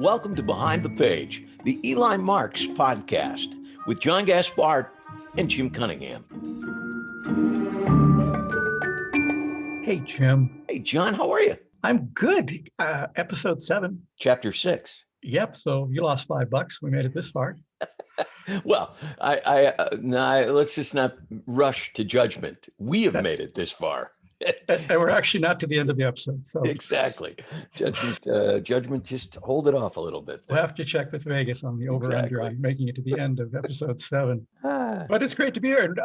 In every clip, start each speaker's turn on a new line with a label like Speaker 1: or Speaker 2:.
Speaker 1: Welcome to Behind the Page, the Eli Marks podcast with John Gaspard and Jim Cunningham.
Speaker 2: Hey, Jim.
Speaker 1: Hey, John, how are you?
Speaker 2: I'm good. Episode 7.
Speaker 1: Chapter 6.
Speaker 2: Yep. So you lost $5. We made it this far.
Speaker 1: Well, let's just not rush to judgment. We have made it this far.
Speaker 2: And we're actually not to the end of the episode. So
Speaker 1: Exactly. Judgment, just hold it off a little bit.
Speaker 2: We'll have to check with Vegas on the over-under on making it to the end of episode 7. But it's great to be here. And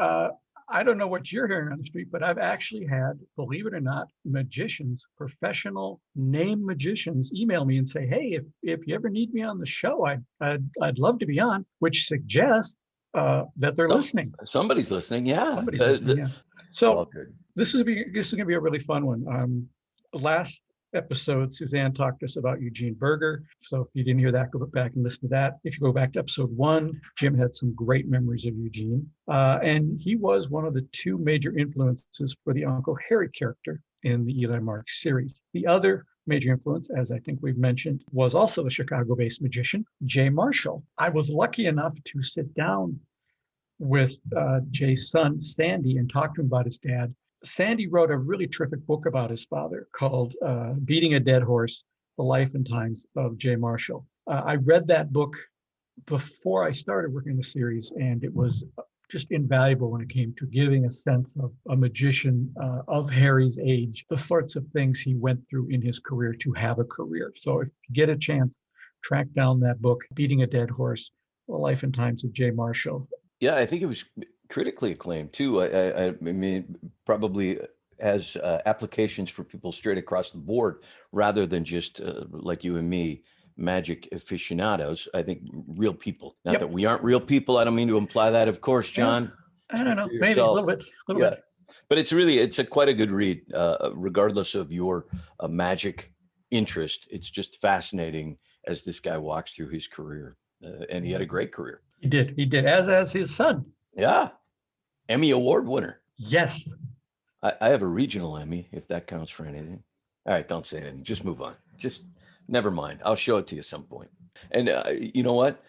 Speaker 2: I don't know what you're hearing on the street, but I've actually had, believe it or not, magicians, professional name magicians email me and say, hey, if you ever need me on the show, I'd love to be on, which suggests that they're listening.
Speaker 1: Somebody's listening, yeah.
Speaker 2: Somebody's listening, yeah. So this is going to be a really fun one. Last episode, Suzanne talked to us about Eugene Berger. So if you didn't hear that, go back and listen to that. If you go back to episode 1, Jim had some great memories of Eugene. And he was one of the 2 major influences for the Uncle Harry character in the Eli Marks series. The other major influence, as I think we've mentioned, was also a Chicago-based magician, Jay Marshall. I was lucky enough to sit down with Jay's son, Sandy, and talk to him about his dad. Sandy wrote a really terrific book about his father called Beating a Dead Horse, The Life and Times of Jay Marshall. I read that book before I started working the series, and it was just invaluable when it came to giving a sense of a magician of Harry's age, the sorts of things he went through in his career to have a career. So if you get a chance, track down that book, Beating a Dead Horse, The Life and Times of Jay Marshall.
Speaker 1: Yeah, I think it was critically acclaimed too. I mean, probably has applications for people straight across the board rather than just like you and me, magic aficionados. I think real people. Not that we aren't real people. I don't mean to imply that, of course, John.
Speaker 2: I don't know, maybe a little bit.
Speaker 1: But it's quite a good read, regardless of your magic interest. It's just fascinating as this guy walks through his career, and he had a great career.
Speaker 2: He did, as his son.
Speaker 1: Yeah. Emmy Award winner.
Speaker 2: Yes.
Speaker 1: I have a regional Emmy, if that counts for anything. All right, don't say anything. Just move on. Just never mind. I'll show it to you some point. And you know what?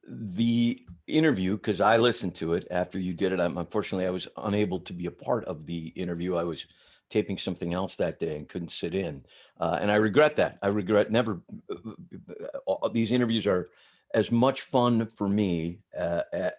Speaker 1: The interview, because I listened to it after you did it. Unfortunately, I was unable to be a part of the interview. I was taping something else that day and couldn't sit in. And I regret that. I regret never. These interviews are as much fun for me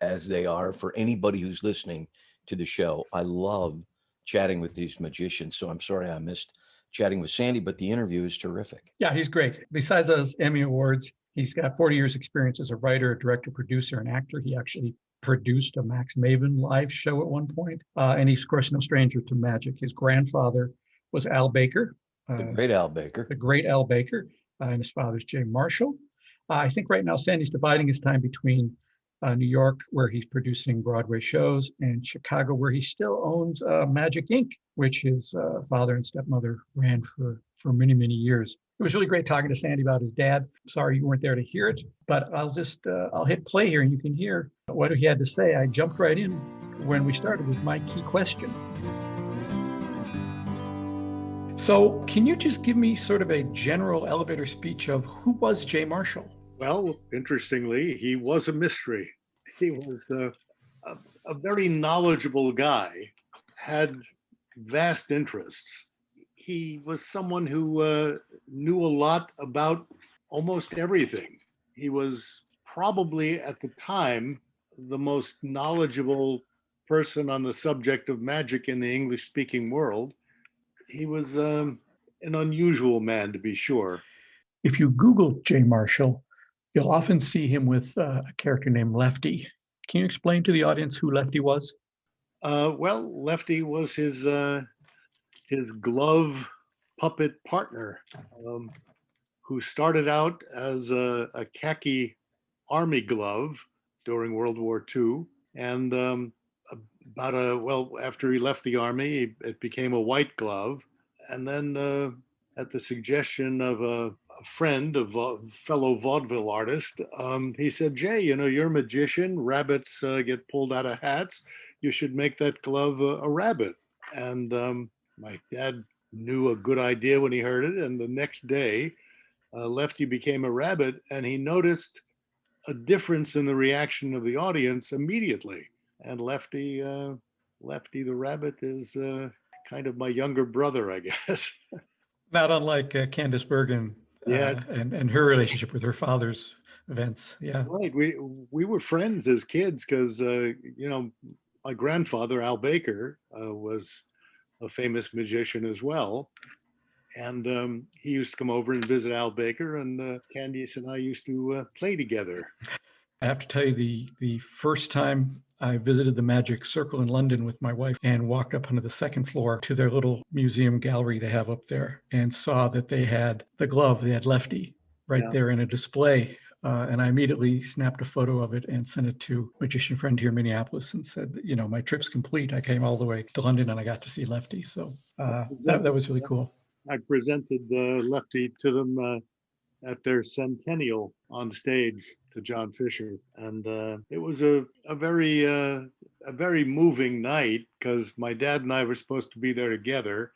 Speaker 1: as they are for anybody who's listening to the show. I love chatting with these magicians. So I'm sorry I missed chatting with Sandy, but the interview is terrific.
Speaker 2: Yeah, he's great. Besides those Emmy Awards, he's got 40 years experience as a writer, a director, producer, and actor. He actually produced a Max Maven live show at one point. And he's, of course, no stranger to magic. His grandfather was Al Baker.
Speaker 1: The great Al Baker.
Speaker 2: And his father's Jay Marshall. I think right now Sandy's dividing his time between New York, where he's producing Broadway shows, and Chicago, where he still owns Magic Inc., which his father and stepmother ran for many, many years. It was really great talking to Sandy about his dad. Sorry you weren't there to hear it, but I'll hit play here and you can hear what he had to say. I jumped right in when we started with my key question. So can you just give me sort of a general elevator speech of who was Jay Marshall?
Speaker 3: Well, interestingly, he was a mystery. He was a very knowledgeable guy, had vast interests. He was someone who knew a lot about almost everything. He was probably at the time the most knowledgeable person on the subject of magic in the English-speaking world. He was an unusual man, to be sure.
Speaker 2: If you Google Jay Marshall, you'll often see him with a character named Lefty. Can you explain to the audience who Lefty was?
Speaker 3: Well, Lefty was his glove puppet partner, who started out as a khaki army glove during World War II, and after he left the army, it became a white glove, and then at the suggestion of a friend, a fellow vaudeville artist, he said, Jay, you're a magician. Rabbits get pulled out of hats. You should make that glove a rabbit. And my dad knew a good idea when he heard it. And the next day, Lefty became a rabbit, and he noticed a difference in the reaction of the audience immediately. And Lefty the rabbit is kind of my younger brother, I guess.
Speaker 2: Not unlike Candice Bergen
Speaker 3: Yeah,
Speaker 2: and her relationship with her father's events. Yeah.
Speaker 3: right. We were friends as kids because my grandfather Al Baker was a famous magician as well, and he used to come over and visit Al Baker, and Candice and I used to play together.
Speaker 2: I have to tell you, the first time I visited the Magic Circle in London with my wife and walked up onto the second floor to their little museum gallery they have up there and saw that they had the glove, they had Lefty right there in a display. And I immediately snapped a photo of it and sent it to a magician friend here in Minneapolis and said, my trip's complete. I came all the way to London and I got to see Lefty. So that was really cool.
Speaker 3: I presented Lefty to them at their centennial on stage to John Fisher, and it was a very moving night because my dad and I were supposed to be there together,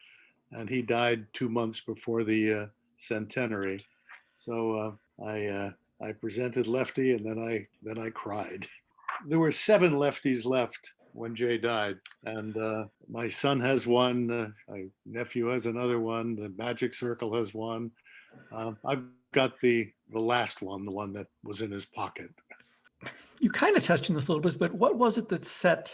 Speaker 3: and he died 2 months before the centenary. So I presented Lefty, and then I cried. There were 7 Lefties left when Jay died, and my son has one, my nephew has another one, the Magic Circle has one. I've got the last one, the one that was in his pocket.
Speaker 2: You kind of touched on this a little bit, but what was it that set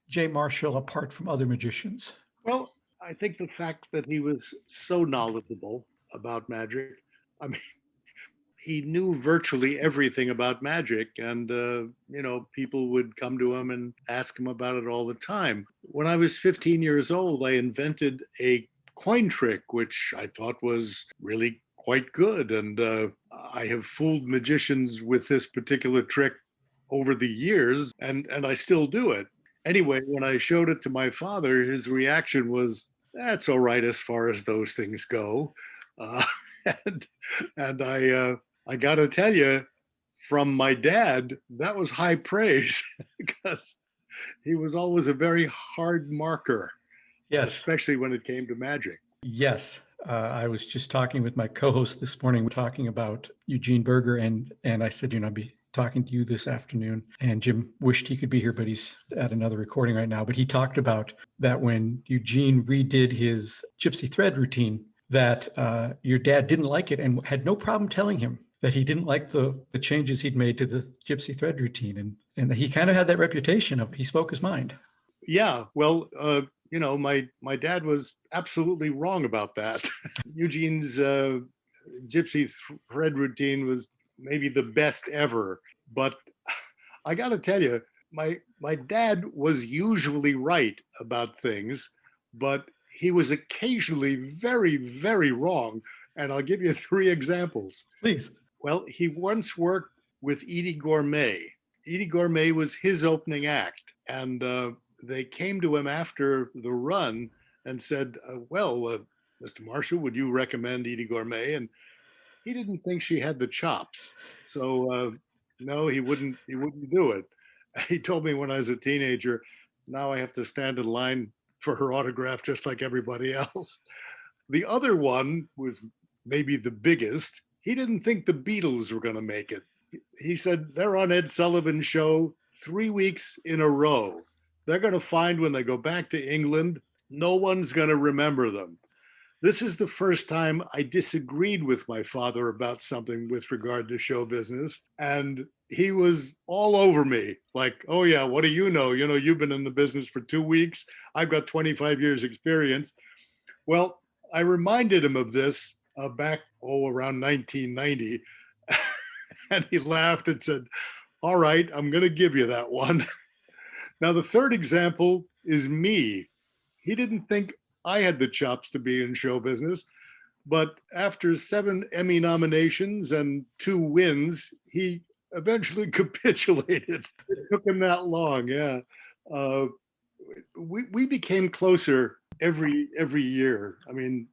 Speaker 2: Jay Marshall apart from other magicians?
Speaker 3: Well, I think the fact that he was so knowledgeable about magic. I mean, he knew virtually everything about magic, and people would come to him and ask him about it all the time. When I was 15 years old, I invented a coin trick, which I thought was really quite good, and I have fooled magicians with this particular trick over the years, and I still do it. Anyway, when I showed it to my father, his reaction was, "That's all right as far as those things go," and I got to tell you, from my dad, that was high praise because he was always a very hard marker, especially when it came to magic.
Speaker 2: Yes. I was just talking with my co-host this morning. We're talking about Eugene Berger, and I said, I'll be talking to you this afternoon. And Jim wished he could be here, but he's at another recording right now. But he talked about that when Eugene redid his gypsy thread routine, that your dad didn't like it and had no problem telling him that he didn't like the changes he'd made to the gypsy thread routine. And he kind of had that reputation of he spoke his mind.
Speaker 3: Yeah, well, my dad was absolutely wrong about that. Eugene's gypsy thread routine was maybe the best ever, but I got to tell you, my dad was usually right about things, but he was occasionally very, very wrong. And I'll give you 3 examples.
Speaker 2: Please.
Speaker 3: Well, he once worked with Edie Gourmet. Edie Gourmet was his opening act, and they came to him after the run and said, Mr. Marshall, would you recommend Edie Gourmet? And he didn't think she had the chops. So no, he wouldn't do it. He told me when I was a teenager, now I have to stand in line for her autograph just like everybody else. The other one was maybe the biggest. He didn't think the Beatles were going to make it. He said, they're on Ed Sullivan's show 3 weeks in a row. They're going to find when they go back to England, no one's going to remember them. This is the first time I disagreed with my father about something with regard to show business. And he was all over me like, oh yeah, what do you know? You've been in the business for 2 weeks. I've got 25 years experience. Well, I reminded him of this back, around 1990. And he laughed and said, all right, I'm going to give you that one. Now, the third example is me. He didn't think I had the chops to be in show business, but after 7 Emmy nominations and 2 wins, he eventually capitulated. It took him that long, yeah. We became closer every year. I mean,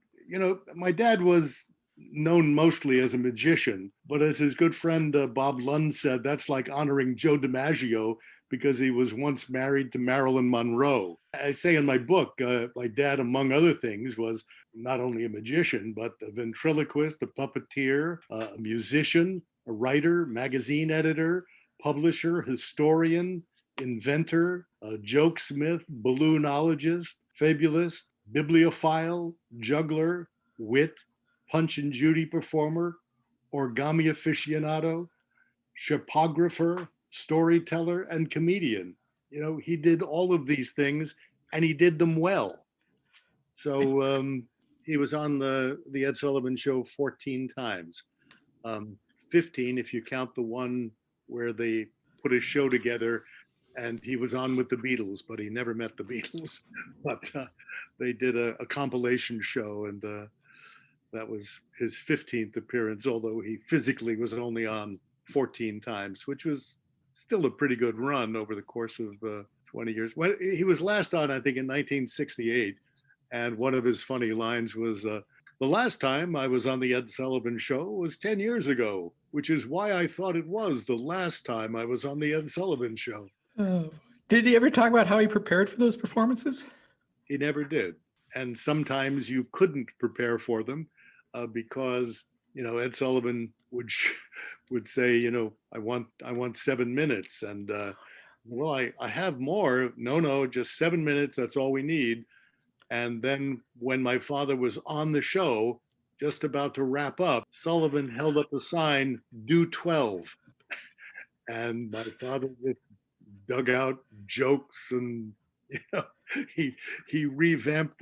Speaker 3: my dad was known mostly as a magician, but as his good friend Bob Lund said, that's like honoring Joe DiMaggio because he was once married to Marilyn Monroe. I say in my book, my dad, among other things, was not only a magician, but a ventriloquist, a puppeteer, a musician, a writer, magazine editor, publisher, historian, inventor, a jokesmith, balloonologist, fabulist, bibliophile, juggler, wit, Punch and Judy performer, origami aficionado, shipographer, storyteller, and comedian. He did all of these things and he did them well. So he was on the Ed Sullivan Show 14 times, 15 if you count the one where they put a show together and he was on with the Beatles, but he never met the Beatles. But they did a compilation show, and that was his 15th appearance, although he physically was only on 14 times, which was still a pretty good run over the course of 20 years. Well, he was last on, I think, in 1968. And one of his funny lines was, the last time I was on the Ed Sullivan Show was 10 years ago, which is why I thought it was the last time I was on the Ed Sullivan Show.
Speaker 2: Oh. Did he ever talk about how he prepared for those performances?
Speaker 3: He never did. And sometimes you couldn't prepare for them because, Ed Sullivan would say, I want 7 minutes. And, well, I have more. No, just 7 minutes. That's all we need. And then when my father was on the show, just about to wrap up, Sullivan held up a sign, do 12. And my father just dug out jokes, and he revamped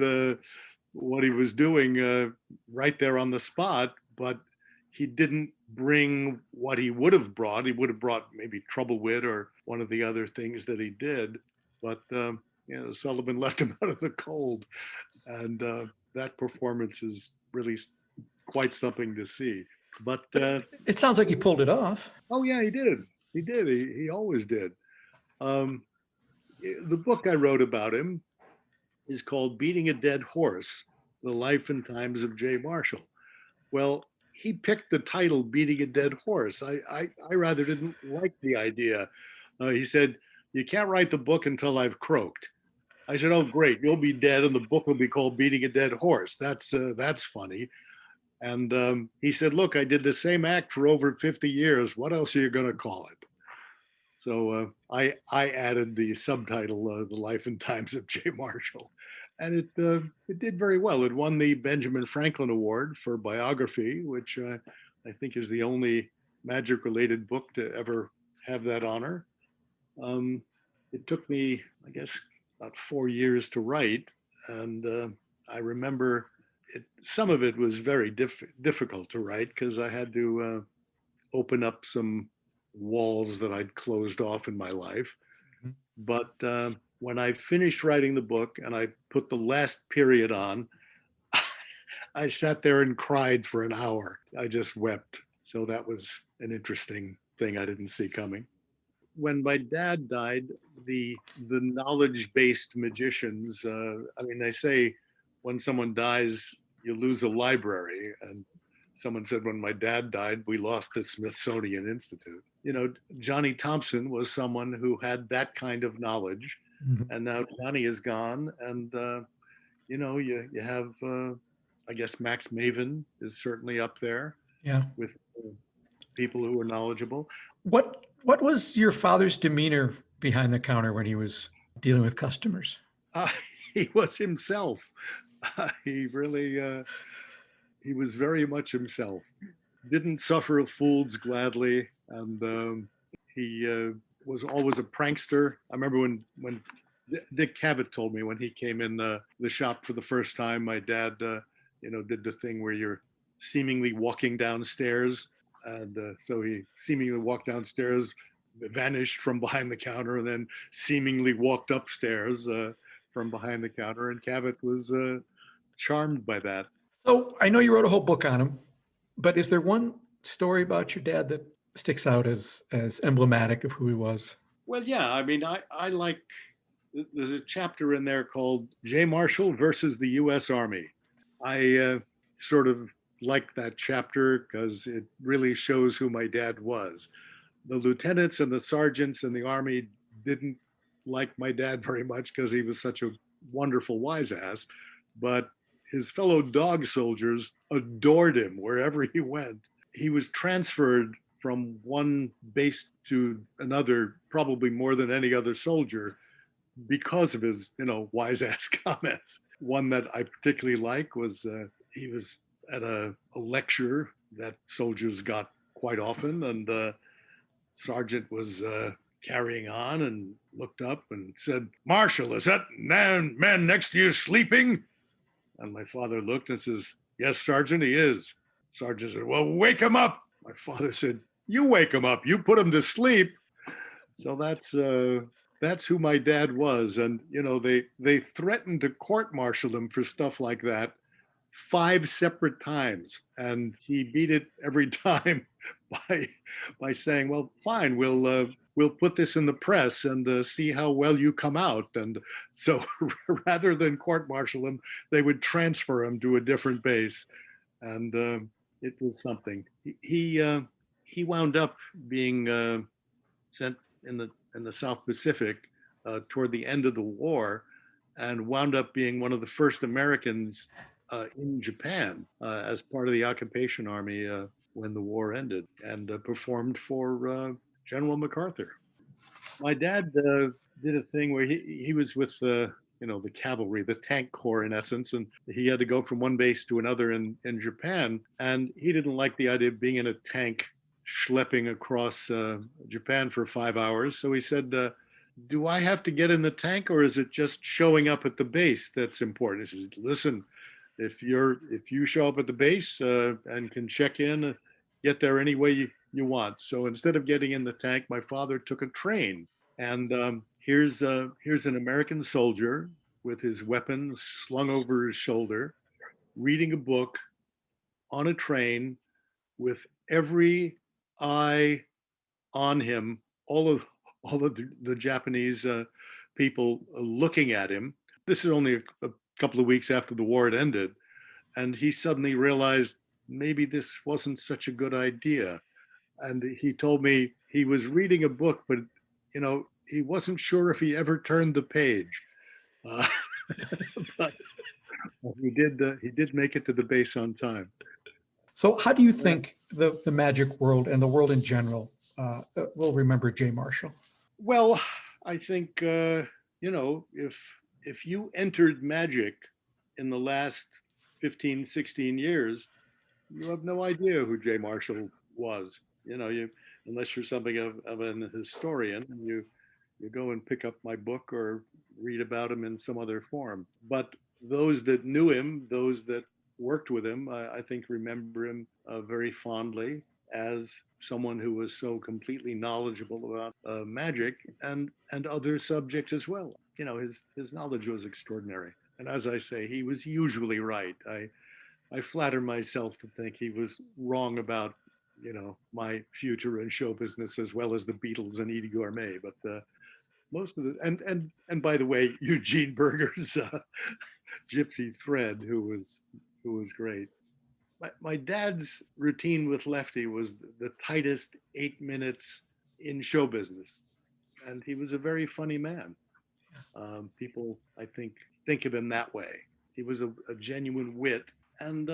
Speaker 3: what he was doing right there on the spot, but he didn't bring what he would have brought. He would have brought maybe Trouble Wit or one of the other things that he did, but Sullivan left him out of the cold, and that performance is really quite something to see. But
Speaker 2: it sounds like he pulled it off.
Speaker 3: Oh yeah, he did. He always did. The book I wrote about him is called Beating a Dead Horse, The Life and Times of J. Marshall. Well, he picked the title Beating a Dead Horse. I rather didn't like the idea. He said, you can't write the book until I've croaked. I said, oh, great, you'll be dead and the book will be called Beating a Dead Horse. That's funny. And he said, look, I did the same act for over 50 years. What else are you going to call it? So I added the subtitle, The Life and Times of J. Marshall. And it did very well. It won the Benjamin Franklin Award for biography, which I think is the only magic-related book to ever have that honor. It took me, I guess, about 4 years to write. And I remember some of it was very difficult to write because I had to open up some walls that I'd closed off in my life. Mm-hmm. But when I finished writing the book and I put the last period on, I sat there and cried for an hour. I just wept. So that was an interesting thing I didn't see coming. When my dad died, the knowledge-based magicians, they say when someone dies, you lose a library. And someone said when my dad died, we lost the Smithsonian Institute. Johnny Thompson was someone who had that kind of knowledge. Mm-hmm. And now Johnny is gone. And, you have, I guess, Max Maven is certainly up there.
Speaker 2: Yeah.
Speaker 3: With people who are knowledgeable.
Speaker 2: What was your father's demeanor behind the counter when he was dealing with customers?
Speaker 3: He was himself. He really, he was very much himself. Didn't suffer fools gladly. And he was always a prankster. I remember when Dick Cavett told me when he came in the shop for the first time, my dad, did the thing where you're seemingly walking downstairs. And so he seemingly walked downstairs, vanished from behind the counter, and then seemingly walked upstairs from behind the counter. And Cavett was charmed by that.
Speaker 2: So I know you wrote a whole book on him, but is there one story about your dad that sticks out as emblematic of who he was?
Speaker 3: Well, yeah. I like, there's a chapter in there called J. Marshall versus the U.S. Army. I sort of like that chapter because it really shows who my dad was. The lieutenants and the sergeants in the Army didn't like my dad very much because he was such a wonderful wise ass, but his fellow dog soldiers adored him wherever he went. He was transferred from one base to another, probably more than any other soldier, because of his, wise ass comments. One that I particularly like was he was at a lecture that soldiers got quite often, and the sergeant was carrying on and looked up and said, "Marshall, is that man next to you sleeping?" And my father looked and says, "Yes, Sergeant, he is." Sergeant said, "Well, wake him up." My father said, "You wake him up. You put him to sleep." So that's who my dad was. And, they threatened to court-martial him for stuff like that 5 separate times. And he beat it every time by saying, "Well, fine, we'll put this in the press and see how well you come out." And so rather than court-martial him, they would transfer him to a different base. And it was something. He wound up being sent in the South Pacific toward the end of the war, and wound up being one of the first Americans in Japan as part of the occupation army when the war ended, and performed for General MacArthur. My dad did a thing where he was with the cavalry, the tank corps in essence, and he had to go from one base to another in Japan, and he didn't like the idea of being in a tank schlepping across Japan for 5 hours. So he said, "Do I have to get in the tank, or is it just showing up at the base that's important?" He said, "Listen, if you show up at the base and can check in, get there any way you want." So instead of getting in the tank, my father took a train, and here's an American soldier with his weapon slung over his shoulder, reading a book on a train with every eye on him, all of the Japanese people looking at him. This is only a couple of weeks after the war had ended, and he suddenly realized maybe this wasn't such a good idea. And he told me he was reading a book, but he wasn't sure if he ever turned the page. But he did make it to the base on time.
Speaker 2: So how do you think the magic world and the world in general will remember J. Marshall?
Speaker 3: Well, I think, if you entered magic in the last 15, 16 years, you have no idea who J. Marshall was. Unless you're something of an historian, you go and pick up my book or read about him in some other form. But those that knew him, those that worked with him, I think remember him very fondly as someone who was so completely knowledgeable about magic and other subjects as well. His knowledge was extraordinary. And as I say, he was usually right. I flatter myself to think he was wrong about, my future in show business as well as the Beatles and Edie Gourmet. But most of the and by the way, Eugene Berger's Gypsy Thread, who was great. My dad's routine with Lefty was the tightest 8 minutes in show business, and he was a very funny man. People, I think of him that way. He was a genuine wit, and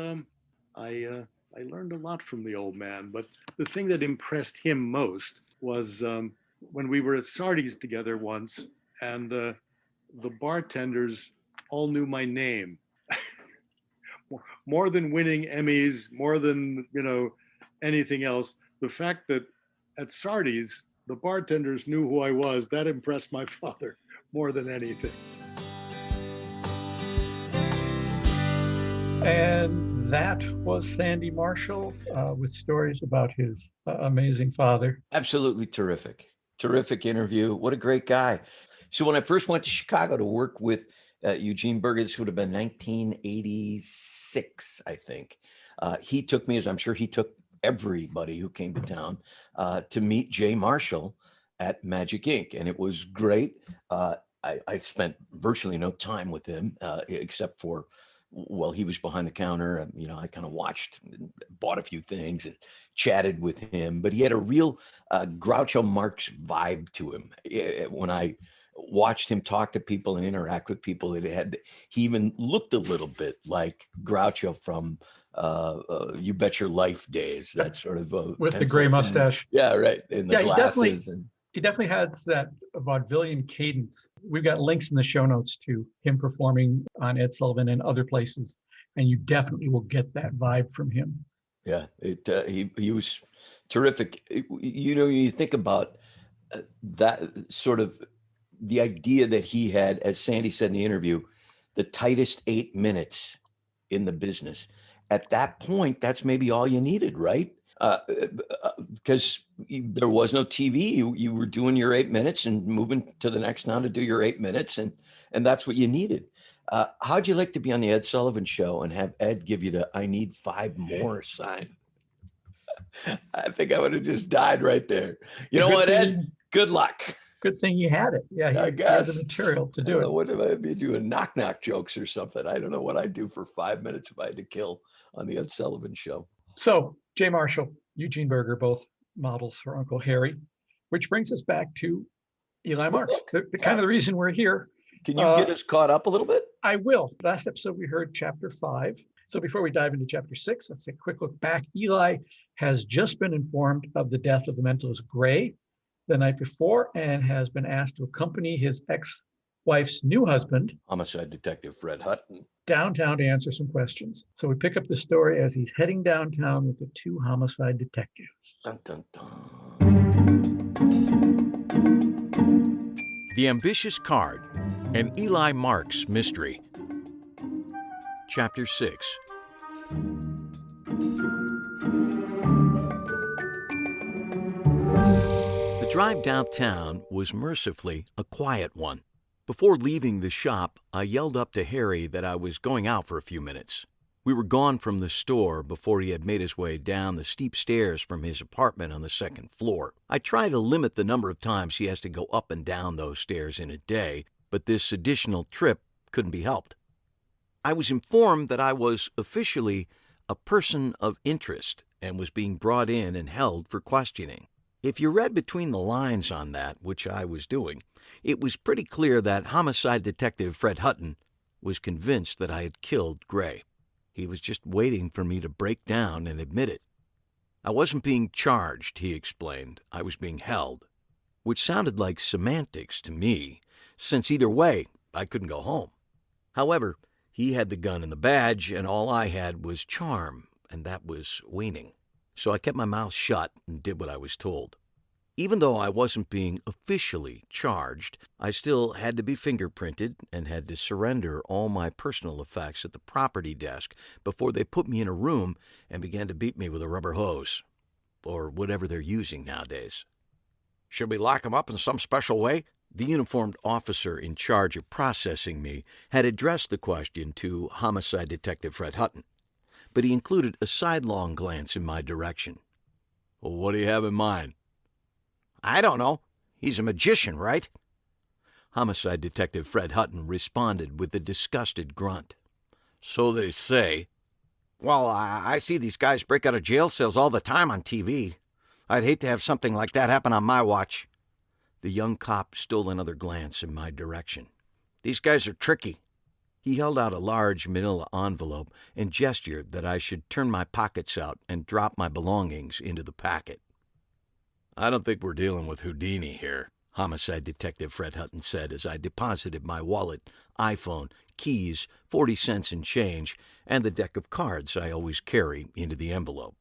Speaker 3: I learned a lot from the old man. But the thing that impressed him most was when we were at Sardi's together once, and the bartenders all knew my name. More than winning Emmys, more than anything else, the fact that at Sardi's the bartenders knew who I was, that impressed my father more than anything.
Speaker 2: And that was Sandy Marshall with stories about his amazing father.
Speaker 1: Absolutely terrific. Terrific interview. What a great guy. So when I first went to Chicago to work with Eugene Berger, this would have been 1986, I think. He took me, as I'm sure he took everybody who came to town, to meet J. Marshall at Magic Inc. And it was great. I spent virtually no time with him except for while he was behind the counter. I kind of watched, and bought a few things and chatted with him, but he had a real Groucho Marx vibe to him. When I watched him talk to people and interact with people, he even looked a little bit like Groucho from You Bet Your Life days, that sort of
Speaker 2: with the gray mustache.
Speaker 1: Yeah, right. And the glasses.
Speaker 2: He definitely has that vaudevillian cadence. We've got links in the show notes to him performing on Ed Sullivan and other places, and you definitely will get that vibe from him.
Speaker 1: Yeah, he was terrific. You think about that sort of the idea that he had, as Sandy said in the interview, the tightest 8 minutes in the business. At that point, that's maybe all you needed, right? Because there was no TV. You were doing your 8 minutes and moving to the next town to do your 8 minutes, and that's what you needed. How'd you like to be on the Ed Sullivan Show and have Ed give you the "I need 5 more" sign? I think I would have just died right there. You know what, Ed? Good luck.
Speaker 2: Good thing you had it. Yeah,
Speaker 1: I guess.
Speaker 2: Had the material to do it.
Speaker 1: What if I'd be doing knock jokes or something? I don't know what I'd do for 5 minutes if I had to kill on the Ed Sullivan Show.
Speaker 2: So Jay Marshall, Eugene Berger, both models for Uncle Harry, which brings us back to Eli Marks. The kind of the reason we're here.
Speaker 1: Can you get us caught up a little bit?
Speaker 2: I will. Last episode, we heard chapter 5. So before we dive into chapter 6, let's take a quick look back. Eli has just been informed of the death of the mentalist Gray the night before and has been asked to accompany his ex-wife's new husband,
Speaker 1: homicide detective Fred Hutton,
Speaker 2: downtown to answer some questions. So we pick up the story as he's heading downtown with the two homicide detectives.
Speaker 1: Dun, dun, dun.
Speaker 4: The Ambitious Card, an Eli Marks mystery. Chapter 6. The drive downtown was mercifully a quiet one. Before leaving the shop, I yelled up to Harry that I was going out for a few minutes. We were gone from the store before he had made his way down the steep stairs from his apartment on the second floor. I try to limit the number of times he has to go up and down those stairs in a day, but this additional trip couldn't be helped. I was informed that I was officially a person of interest and was being brought in and held for questioning. If you read between the lines on that, which I was doing, it was pretty clear that homicide detective Fred Hutton was convinced that I had killed Gray. He was just waiting for me to break down and admit it. I wasn't being charged, he explained. I was being held, which sounded like semantics to me, since either way, I couldn't go home. However, he had the gun and the badge, and all I had was charm, and that was waning. So I kept my mouth shut and did what I was told. Even though I wasn't being officially charged, I still had to be fingerprinted and had to surrender all my personal effects at the property desk before they put me in a room and began to beat me with a rubber hose, or whatever they're using nowadays. Should we lock him up in some special way? The uniformed officer in charge of processing me had addressed the question to homicide detective Fred Hutton, but he included a sidelong glance in my direction. Well, what do you have in mind? I don't know. He's a magician, right? Homicide detective Fred Hutton responded with a disgusted grunt. So they say. Well, I see these guys break out of jail cells all the time on TV. I'd hate to have something like that happen on my watch. The young cop stole another glance in my direction. These guys are tricky. He held out a large manila envelope and gestured that I should turn my pockets out and drop my belongings into the packet. I don't think we're dealing with Houdini here, homicide detective Fred Hutton said as I deposited my wallet, iPhone, keys, 40 cents in change, and the deck of cards I always carry into the envelope.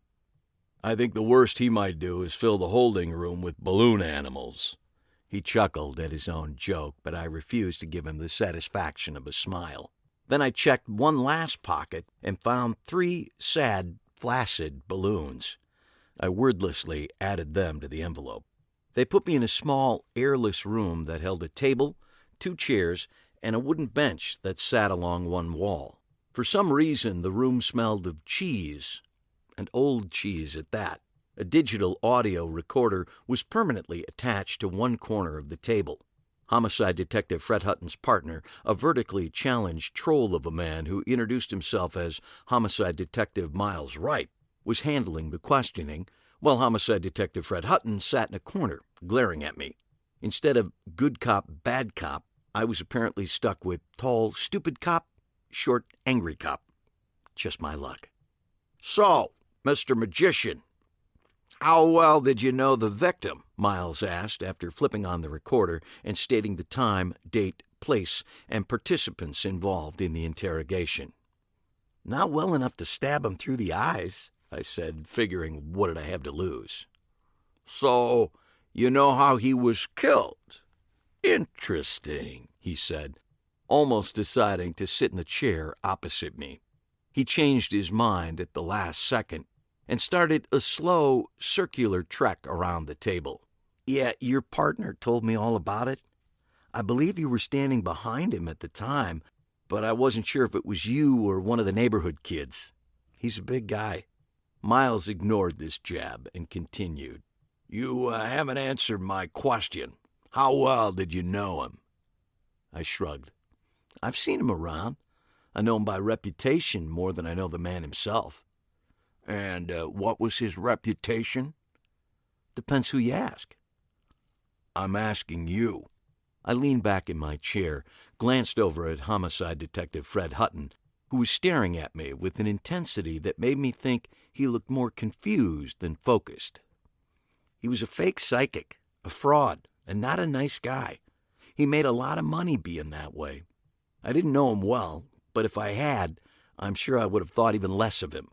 Speaker 4: I think the worst he might do is fill the holding room with balloon animals. He chuckled at his own joke, but I refused to give him the satisfaction of a smile. Then I checked one last pocket and found 3 sad, flaccid balloons. I wordlessly added them to the envelope. They put me in a small, airless room that held a table, 2 chairs, and a wooden bench that sat along one wall. For some reason, the room smelled of cheese, and old cheese at that. A digital audio recorder was permanently attached to one corner of the table. Homicide Detective Fred Hutton's partner, a vertically challenged troll of a man who introduced himself as Homicide Detective Miles Wright, was handling the questioning, while Homicide Detective Fred Hutton sat in a corner, glaring at me. Instead of good cop, bad cop, I was apparently stuck with tall, stupid cop, short, angry cop. Just my luck. "So, Mr. Magician, how well did you know the victim?" Miles asked after flipping on the recorder and stating the time, date, place, and participants involved in the interrogation. "Not well enough to stab him through the eyes," I said, figuring what did I have to lose. "So, you know how he was killed? Interesting," he said, almost deciding to sit in the chair opposite me. He changed his mind at the last second and started a slow, circular trek around the table. "Yeah, your partner told me all about it. I believe you were standing behind him at the time, but I wasn't sure if it was you or one of the neighborhood kids. He's a big guy." Miles ignored this jab and continued. "You haven't answered my question. How well did you know him?" I shrugged. "I've seen him around. I know him by reputation more than I know the man himself." "And what was his reputation?" "Depends who you ask." "I'm asking you." I leaned back in my chair, glanced over at Homicide Detective Fred Hutton, who was staring at me with an intensity that made me think he looked more confused than focused. He was a fake psychic, a fraud, and not a nice guy. He made a lot of money being that way. I didn't know him well, but if I had, I'm sure I would have thought even less of him.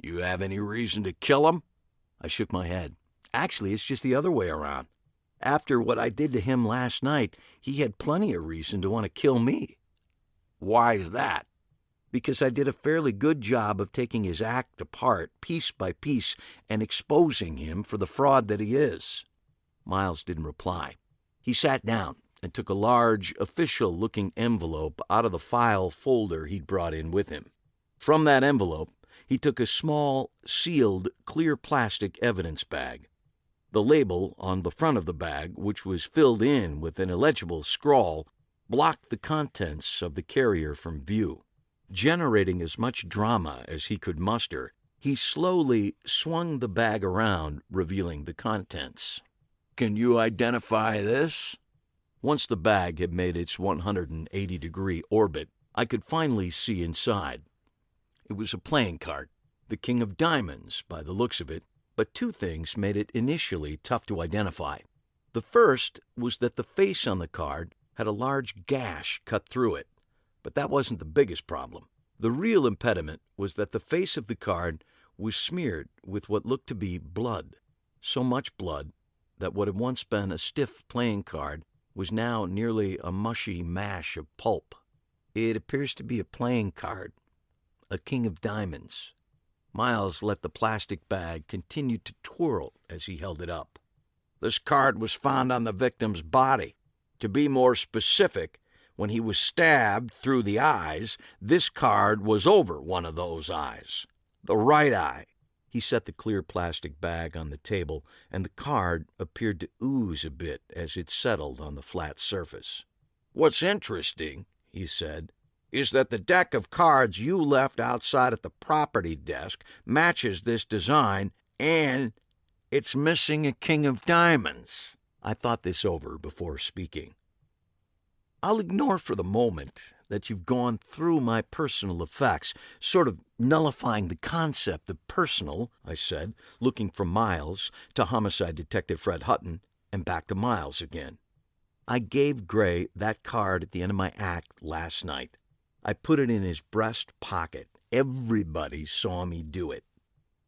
Speaker 4: "You have any reason to kill him?" I shook my head. "Actually, it's just the other way around. After what I did to him last night, he had plenty of reason to want to kill me." "Why's that?" "Because I did a fairly good job of taking his act apart, piece by piece, and exposing him for the fraud that he is." Miles didn't reply. He sat down and took a large, official-looking envelope out of the file folder he'd brought in with him. From that envelope, he took a small, sealed, clear plastic evidence bag. The label on the front of the bag, which was filled in with an illegible scrawl, blocked the contents of the carrier from view. Generating as much drama as he could muster, he slowly swung the bag around, revealing the contents. "Can you identify this?" Once the bag had made its 180-degree orbit, I could finally see inside. It was a playing card, the King of Diamonds by the looks of it, but two things made it initially tough to identify. The first was that the face on the card had a large gash cut through it, but that wasn't the biggest problem. The real impediment was that the face of the card was smeared with what looked to be blood, so much blood that what had once been a stiff playing card was now nearly a mushy mash of pulp. "It appears to be a playing card, a King of Diamonds." Miles let the plastic bag continue to twirl as he held it up. "This card was found on the victim's body. To be more specific, when he was stabbed through the eyes, this card was over one of those eyes, the right eye." He set the clear plastic bag on the table, and the card appeared to ooze a bit as it settled on the flat surface. "What's interesting," he said, "is that the deck of cards you left outside at the property desk matches this design, and it's missing a King of Diamonds." I thought this over before speaking. "I'll ignore for the moment that you've gone through my personal effects, sort of nullifying the concept of personal," I said, looking from Miles to Homicide Detective Fred Hutton and back to Miles again. "I gave Gray that card at the end of my act last night. I put it in his breast pocket. Everybody saw me do it."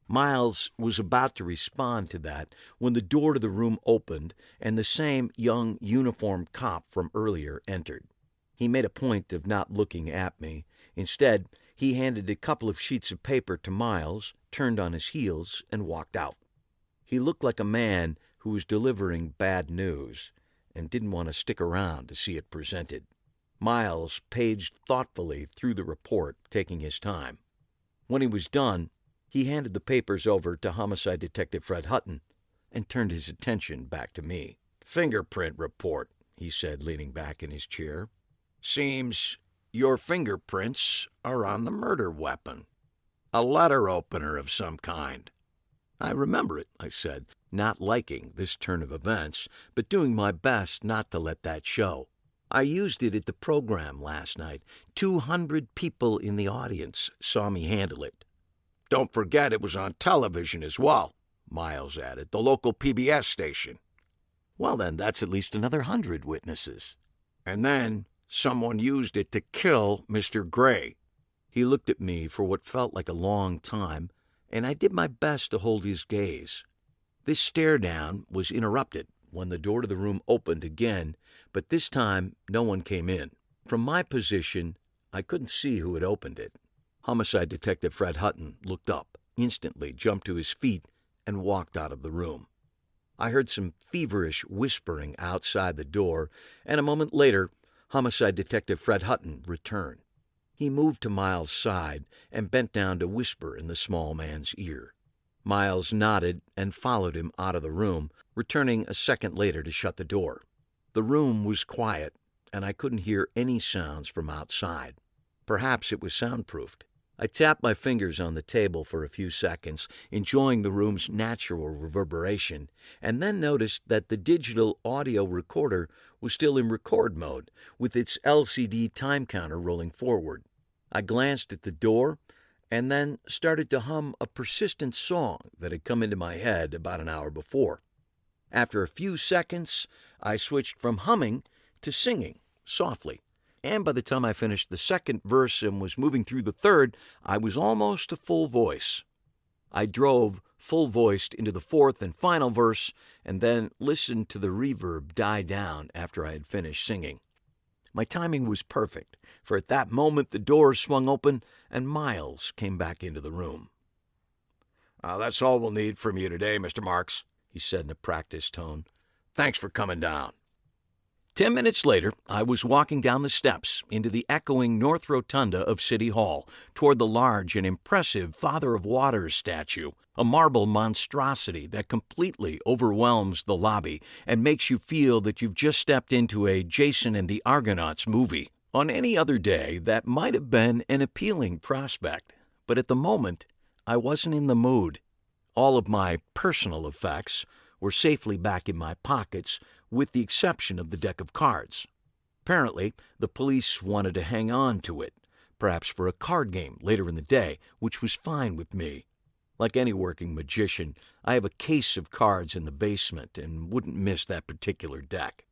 Speaker 4: Miles was about to respond to that when the door to the room opened and the same young uniformed cop from earlier entered. He made a point of not looking at me. Instead, he handed a couple of sheets of paper to Miles, turned on his heels, and walked out. He looked like a man who was delivering bad news and didn't want to stick around to see it presented. Miles paged thoughtfully through the report, taking his time. When he was done, he handed the papers over to Homicide Detective Fred Hutton and turned his attention back to me. "Fingerprint report," he said, leaning back in his chair. "Seems your fingerprints are on the murder weapon. A letter opener of some kind." "I remember it," I said, not liking this turn of events, but doing my best not to let that show. "I used it at the program last night. 200 people in the audience saw me handle it." "Don't forget it was on television as well," Miles added, "the local PBS station." "Well, then, that's at least another 100 witnesses." "And then someone used it to kill Mr. Gray." He looked at me for what felt like a long time, and I did my best to hold his gaze. This stare-down was interrupted when the door to the room opened again, but this time no one came in. From my position, I couldn't see who had opened it. Homicide Detective Fred Hutton looked up, instantly jumped to his feet, and walked out of the room. I heard some feverish whispering outside the door, and a moment later, Homicide Detective Fred Hutton returned. He moved to Miles' side and bent down to whisper in the small man's ear. Miles nodded and followed him out of the room, returning a second later to shut the door. The room was quiet, and I couldn't hear any sounds from outside. Perhaps it was soundproofed. I tapped my fingers on the table for a few seconds, enjoying the room's natural reverberation, and then noticed that the digital audio recorder was still in record mode, with its LCD time counter rolling forward. I glanced at the door and then started to hum a persistent song that had come into my head about an hour before. After a few seconds, I switched from humming to singing, softly, and by the time I finished the second verse and was moving through the third, I was almost a full voice. I drove full-voiced into the fourth and final verse and then listened to the reverb die down after I had finished singing. My timing was perfect, for at that moment the door swung open and Miles came back into the room. "That's all we'll need from you today, Mr. Marks," he said in a practiced tone. "Thanks for coming down." 10 minutes later, I was walking down the steps into the echoing North Rotunda of City Hall toward the large and impressive Father of Waters statue, a marble monstrosity that completely overwhelms the lobby and makes you feel that you've just stepped into a Jason and the Argonauts movie. On any other day, that might have been an appealing prospect, but at the moment, I wasn't in the mood. All of my personal effects were safely back in my pockets, with the exception of the deck of cards. Apparently, the police wanted to hang on to it, perhaps for a card game later in the day, which was fine with me. Like any working magician, I have a case of cards in the basement and wouldn't miss that particular deck.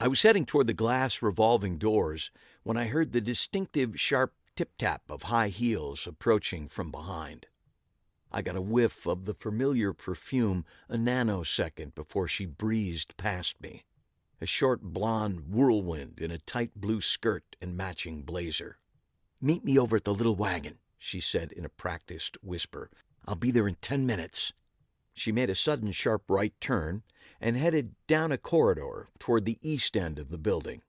Speaker 4: I was heading toward the glass revolving doors when I heard the distinctive sharp tip-tap of high heels approaching from behind. I got a whiff of the familiar perfume a nanosecond before she breezed past me. A short blonde whirlwind in a tight blue skirt and matching blazer. "Meet me over at the little wagon," she said in a practiced whisper. "I'll be there in 10 minutes. She made a sudden sharp right turn and headed down a corridor toward the east end of the building.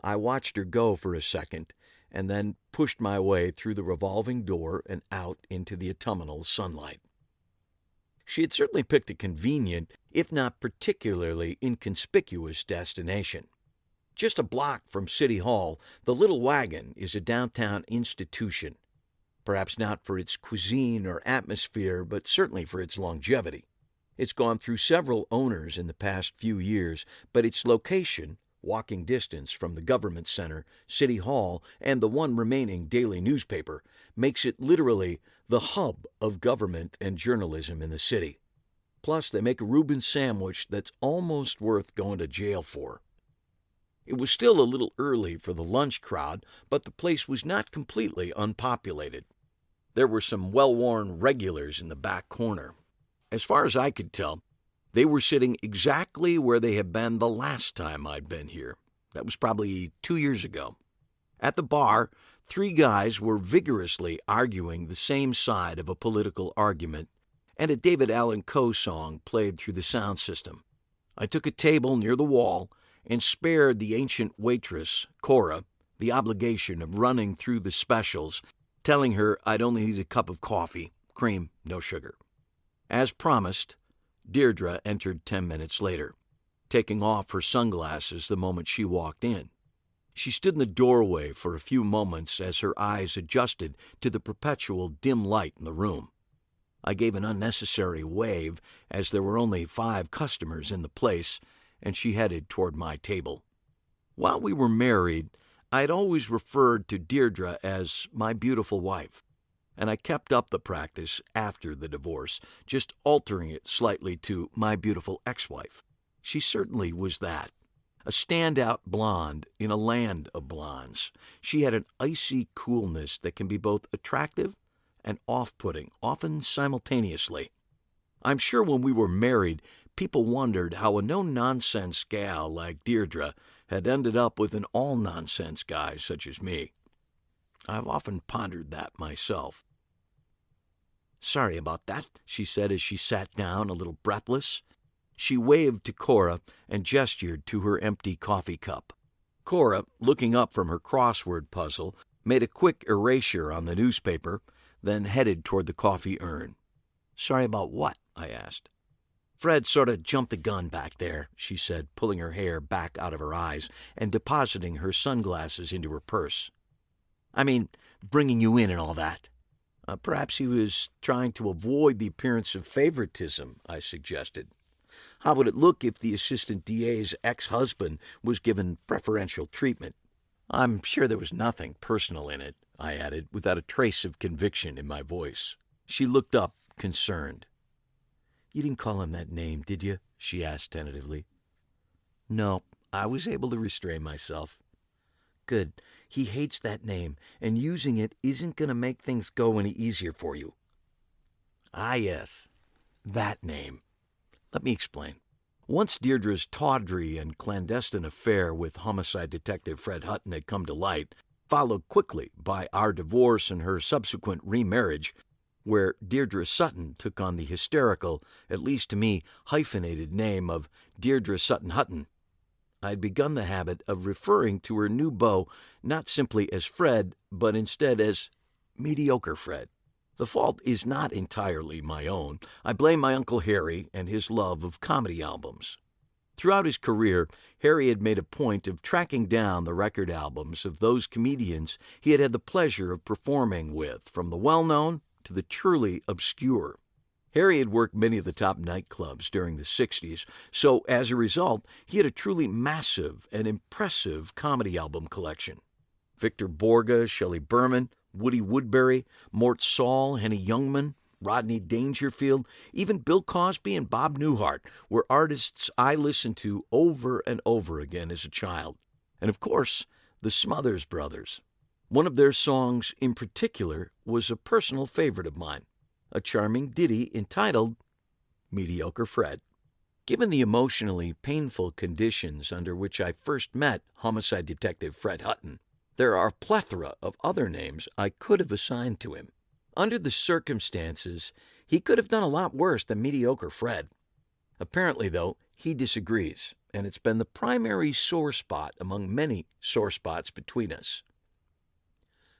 Speaker 4: I watched her go for a second and then pushed my way through the revolving door and out into the autumnal sunlight. She had certainly picked a convenient, if not particularly inconspicuous destination. Just a block from City Hall, the Little Wagon is a downtown institution. Perhaps not for its cuisine or atmosphere, but certainly for its longevity. It's gone through several owners in the past few years, but its location, walking distance from the government center, City Hall, and the one remaining daily newspaper, makes it literally the hub of government and journalism in the city. Plus, they make a Reuben sandwich that's almost worth going to jail for. It was still a little early for the lunch crowd, but the place was not completely unpopulated. There were some well-worn regulars in the back corner. As far as I could tell, they were sitting exactly where they had been the last time I'd been here. That was probably 2 years ago. At the bar, 3 guys were vigorously arguing the same side of a political argument, and a David Allan Coe song played through the sound system. I took a table near the wall and spared the ancient waitress, Cora, the obligation of running through the specials, telling her I'd only need a cup of coffee, cream, no sugar. As promised, Deirdre entered 10 minutes later. taking off her sunglasses the moment she walked in. She stood in the doorway for a few moments as her eyes adjusted to the perpetual dim light in the room. I gave an unnecessary wave as there were only 5 customers in the place, and she headed toward my table. While we were married, I had always referred to Deirdre as my beautiful wife, and I kept up the practice after the divorce, just altering it slightly to my beautiful ex-wife. She certainly was that. A standout blonde in a land of blondes. She had an icy coolness that can be both attractive and off-putting, often simultaneously. I'm sure when we were married, people wondered how a no-nonsense gal like Deirdre had ended up with an all-nonsense guy such as me. I've often pondered that myself. "Sorry about that," she said as she sat down, a little breathless. She waved to Cora and gestured to her empty coffee cup. Cora, looking up from her crossword puzzle, made a quick erasure on the newspaper, then headed toward the coffee urn. "Sorry about what?" I asked. "Fred sort of jumped the gun back there," she said, pulling her hair back out of her eyes and depositing her sunglasses into her purse. "I mean, bringing you in and all that." Perhaps he was trying to avoid the appearance of favoritism," I suggested. "How would it look if the assistant DA's ex-husband was given preferential treatment?" "I'm sure there was nothing personal in it," I added, without a trace of conviction in my voice. She looked up, concerned. "You didn't call him that name, did you?" she asked tentatively. "No, I was able to restrain myself." "Good. He hates that name, and using it isn't going to make things go any easier for you." "Ah, yes. That name. Let me explain. Once Deirdre's tawdry and clandestine affair with homicide detective Fred Hutton had come to light, followed quickly by our divorce and her subsequent remarriage, where Deirdre Sutton took on the hysterical, at least to me, hyphenated name of Deirdre Sutton Hutton, I had begun the habit of referring to her new beau not simply as Fred, but instead as Mediocre Fred. The fault is not entirely my own. I blame my Uncle Harry and his love of comedy albums. Throughout his career, Harry had made a point of tracking down the record albums of those comedians he had had the pleasure of performing with, from the well-known to the truly obscure. Harry had worked many of the top nightclubs during the 60s, so as a result, he had a truly massive and impressive comedy album collection. Victor Borge, Shelley Berman, Woody Woodbury, Mort Saul, Henny Youngman, Rodney Dangerfield, even Bill Cosby and Bob Newhart were artists I listened to over and over again as a child. And of course, the Smothers Brothers. One of their songs in particular was a personal favorite of mine, a charming ditty entitled Mediocre Fred. Given the emotionally painful conditions under which I first met homicide detective Fred Hutton, there are a plethora of other names I could have assigned to him. Under the circumstances, he could have done a lot worse than Mediocre Fred. Apparently, though, he disagrees, and it's been the primary sore spot among many sore spots between us.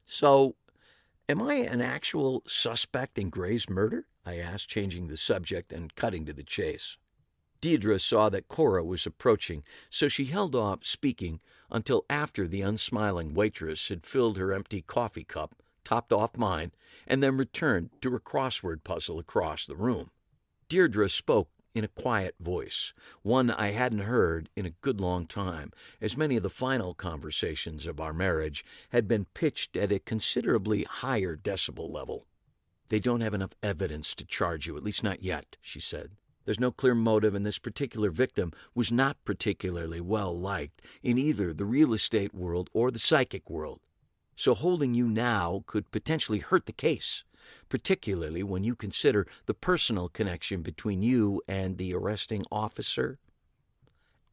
Speaker 4: "So, am I an actual suspect in Gray's murder?" I asked, changing the subject and cutting to the chase. Deirdre saw that Cora was approaching, so she held off speaking until after the unsmiling waitress had filled her empty coffee cup, topped off mine, and then returned to her crossword puzzle across the room. Deirdre spoke in a quiet voice, one I hadn't heard in a good long time, as many of the final conversations of our marriage had been pitched at a considerably higher decibel level. "They don't have enough evidence to charge you, at least not yet," she said. "There's no clear motive, and this particular victim was not particularly well liked in either the real estate world or the psychic world. So holding you now could potentially hurt the case, particularly when you consider the personal connection between you and the arresting officer."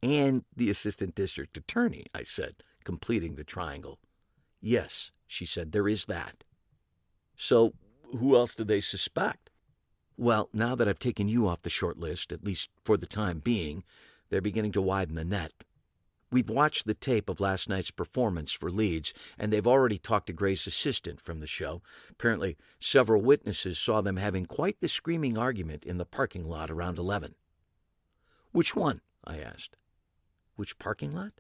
Speaker 4: "And the assistant district attorney," I said, completing the triangle. "Yes," she said, "there is that." "So who else do they suspect?" "Well, now that I've taken you off the short list, at least for the time being, they're beginning to widen the net. We've watched the tape of last night's performance for leads, and they've already talked to Gray's assistant from the show. Apparently, several witnesses saw them having quite the screaming argument in the parking lot around 11. "Which one?" I asked. Which parking lot?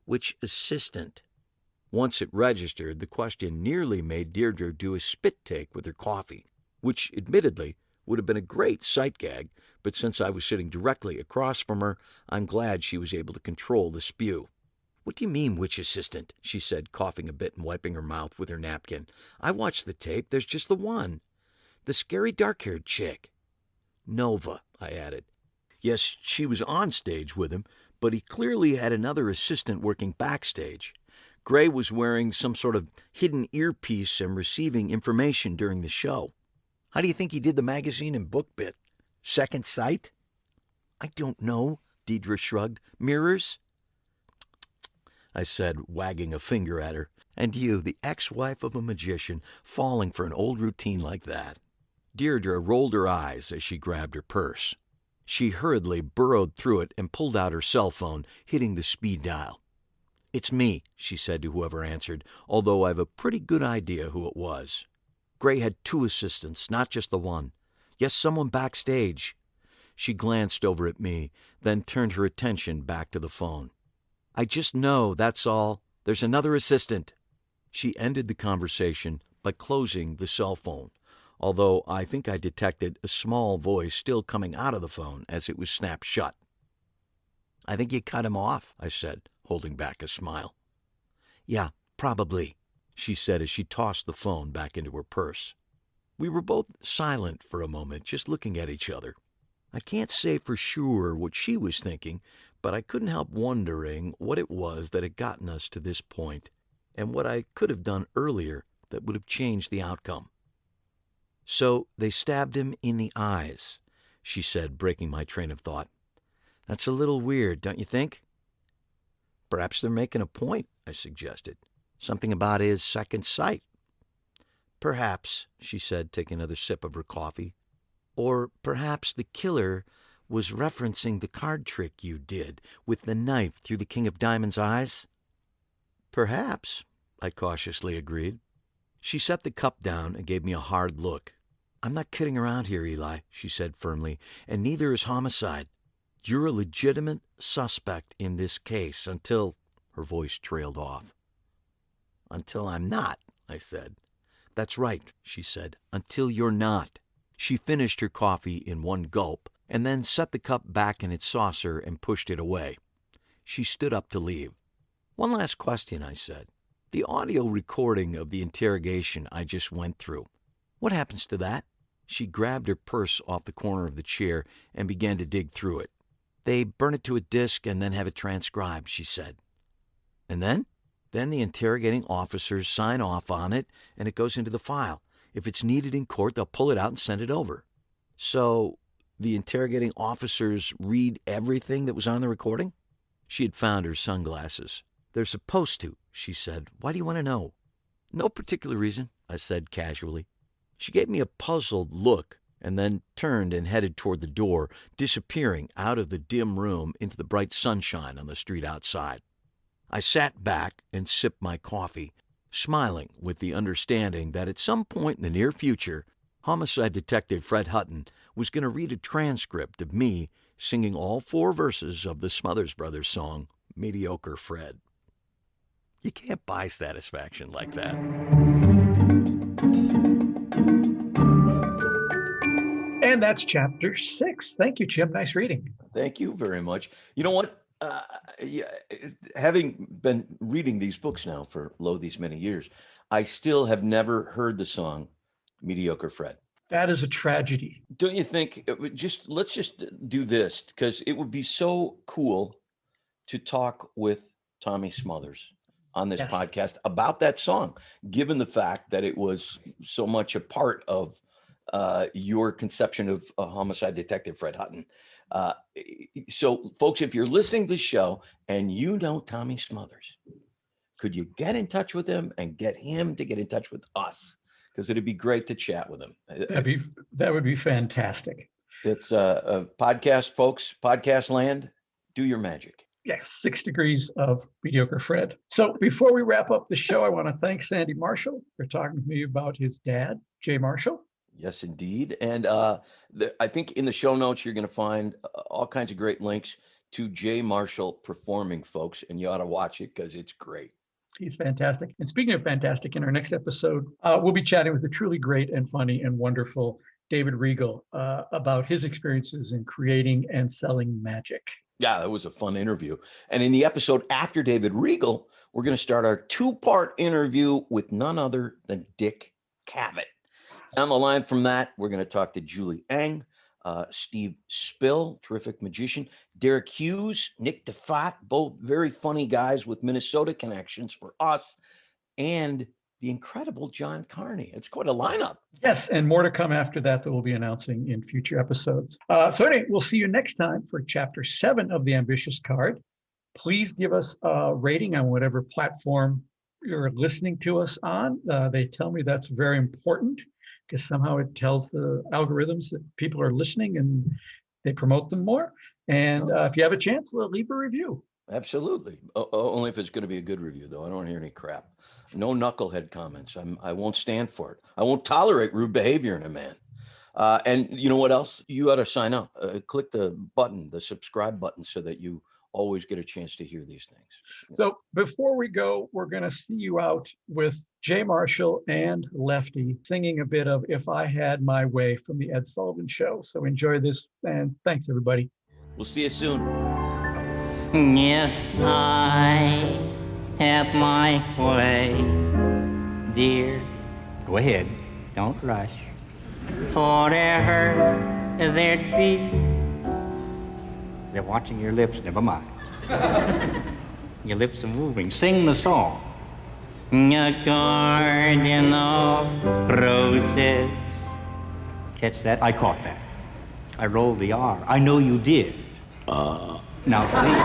Speaker 4: Which assistant? Once it registered, the question nearly made Deirdre do a spit take with her coffee, which admittedly would have been a great sight gag, but since I was sitting directly across from her, I'm glad she was able to control the spew. What do you mean, which assistant? She said, coughing a bit and wiping her mouth with her napkin. I watched the tape. There's just the one. The scary dark-haired chick. Nova, I added. Yes, she was on stage with him, but he clearly had another assistant working backstage. Gray was wearing some sort of hidden earpiece and receiving information during the show. How do you think he did the magazine and book bit? Second sight? I don't know, Deirdre shrugged. Mirrors? I said, wagging a finger at her. And you, the ex-wife of a magician, falling for an old routine like that. Deirdre rolled her eyes as she grabbed her purse. She hurriedly burrowed through it and pulled out her cell phone, hitting the speed dial. It's me, she said to whoever answered, although I've a pretty good idea who it was. Gray had 2 assistants, not just the one. Yes, someone backstage. She glanced over at me, then turned her attention back to the phone. I just know, that's all. There's another assistant. She ended the conversation by closing the cell phone, although I think I detected a small voice still coming out of the phone as it was snapped shut. I think you cut him off, I said, holding back a smile. Yeah, probably, she said as she tossed the phone back into her purse. We were both silent for a moment, just looking at each other. I can't say for sure what she was thinking, but I couldn't help wondering what it was that had gotten us to this point, and what I could have done earlier that would have changed the outcome. So they stabbed him in the eyes, she said, breaking my train of thought. That's a little weird, don't you think? Perhaps they're making a point, I suggested. Something about his second sight. Perhaps, she said, taking another sip of her coffee. Or perhaps the killer was referencing the card trick you did with the knife through the King of Diamonds' eyes? Perhaps, I cautiously agreed. She set the cup down and gave me a hard look. I'm not kidding around here, Eli, she said firmly, and neither is homicide. You're a legitimate suspect in this case until... Her voice trailed off. Until I'm not, I said. That's right, she said, until you're not. She finished her coffee in one gulp, and then set the cup back in its saucer and pushed it away. She stood up to leave. One last question, I said. The audio recording of the interrogation I just went through. What happens to that? She grabbed her purse off the corner of the chair and began to dig through it. They burn it to a disc and then have it transcribed, she said. And then? Then the interrogating officers sign off on it and it goes into the file. If it's needed in court, they'll pull it out and send it over. So the interrogating officers read everything that was on the recording? She had found her sunglasses. They're supposed to, she said. Why do you want to know? No particular reason, I said casually. She gave me a puzzled look and then turned and headed toward the door, disappearing out of the dim room into the bright sunshine on the street outside. I sat back and sipped my coffee, smiling with the understanding that at some point in the near future, homicide detective Fred Hutton was going to read a transcript of me singing all 4 verses of the Smothers Brothers song, Mediocre Fred. You can't buy satisfaction like that.
Speaker 2: And that's chapter 6. Thank you, Jim. Nice reading.
Speaker 1: Thank you very much. You know what? Having been reading these books now for these many years, I still have never heard the song Mediocre Fred.
Speaker 2: That is a tragedy.
Speaker 1: Don't you think? Let's just do this, because it would be so cool to talk with Tommy Smothers on this podcast about that song, given the fact that it was so much a part of your conception of homicide detective Fred Hutton. So, folks, if you're listening to the show and you know Tommy Smothers, could you get in touch with him and get him to get in touch with us? Because it'd be great to chat with him.
Speaker 2: That would be fantastic.
Speaker 1: It's a podcast, folks, podcast land. Do your magic.
Speaker 2: Yes, 6 degrees of Mediocre Fred. So before we wrap up the show, I want to thank Sandy Marshall for talking to me about his dad, Jay Marshall.
Speaker 1: Yes, indeed. And I think in the show notes, you're going to find all kinds of great links to Jay Marshall performing, folks, and you ought to watch it because it's great.
Speaker 2: He's fantastic. And speaking of fantastic, in our next episode, we'll be chatting with the truly great and funny and wonderful David Regal about his experiences in creating and selling magic.
Speaker 1: Yeah, that was a fun interview. And in the episode after David Regal, we're going to start our 2-part interview with none other than Dick Cavett. Down the line from that, we're going to talk to Julie Eng, Steve Spill, terrific magician, Derek Hughes, Nick DeFat, both very funny guys with Minnesota connections for us, and the incredible John Carney. It's quite a lineup.
Speaker 2: Yes, and more to come after that we'll be announcing in future episodes. So anyway, we'll see you next time for Chapter 7 of The Ambitious Card. Please give us a rating on whatever platform you're listening to us on. They tell me that's very important, because somehow it tells the algorithms that people are listening and they promote them more. And if you have a chance, leave a review.
Speaker 1: Absolutely. Only if it's going to be a good review, though. I don't want to hear any crap. No knucklehead comments. I won't stand for it. I won't tolerate rude behavior in a man. And you know what else? You ought to sign up. Click the button, the subscribe button, so that you always get a chance to hear these things.
Speaker 2: So before we go, we're going to see you out with Jay Marshall and Lefty singing a bit of If I Had My Way from the Ed Sullivan Show. So enjoy this, and thanks, everybody.
Speaker 1: We'll see you soon.
Speaker 5: If I had my way, dear, go ahead, don't rush. Whatever there'd be, they're watching your lips, never mind. Your lips are moving. Sing the song. A garden of roses. Catch that? I caught that. I rolled the R. I know you did. Now, please.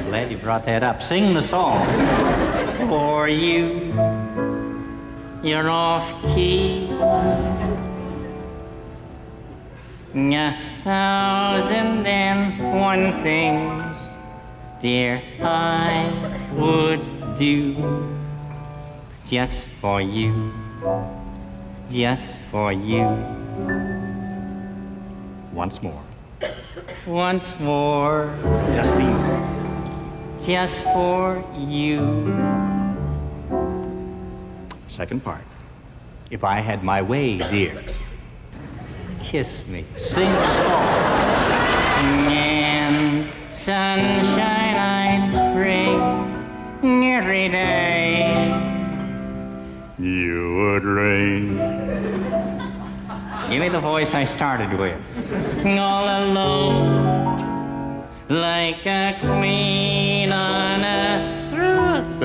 Speaker 5: Glad you brought that up. Sing the song. For you, you're off key. 1,001 things, dear, I would do just for you, just for you. Once more. Once more. Just for you. Just for you. Second part. If I had my way, dear. Kiss me, sing a song, and sunshine I'd bring every day. You would rain. Give me the voice I started with. All alone, like a queen on a throne.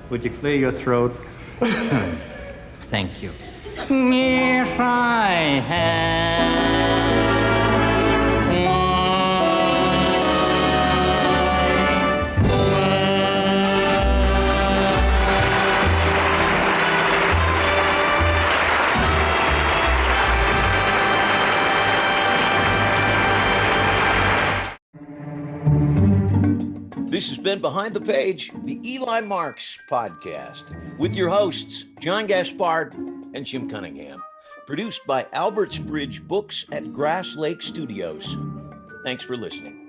Speaker 5: Would you clear your throat? Thank you. If I had
Speaker 1: This has been Behind the Page, the Eli Marks podcast, with your hosts, John Gaspard and Jim Cunningham. Produced by Alberts Bridge Books at Grass Lake Studios. Thanks for listening.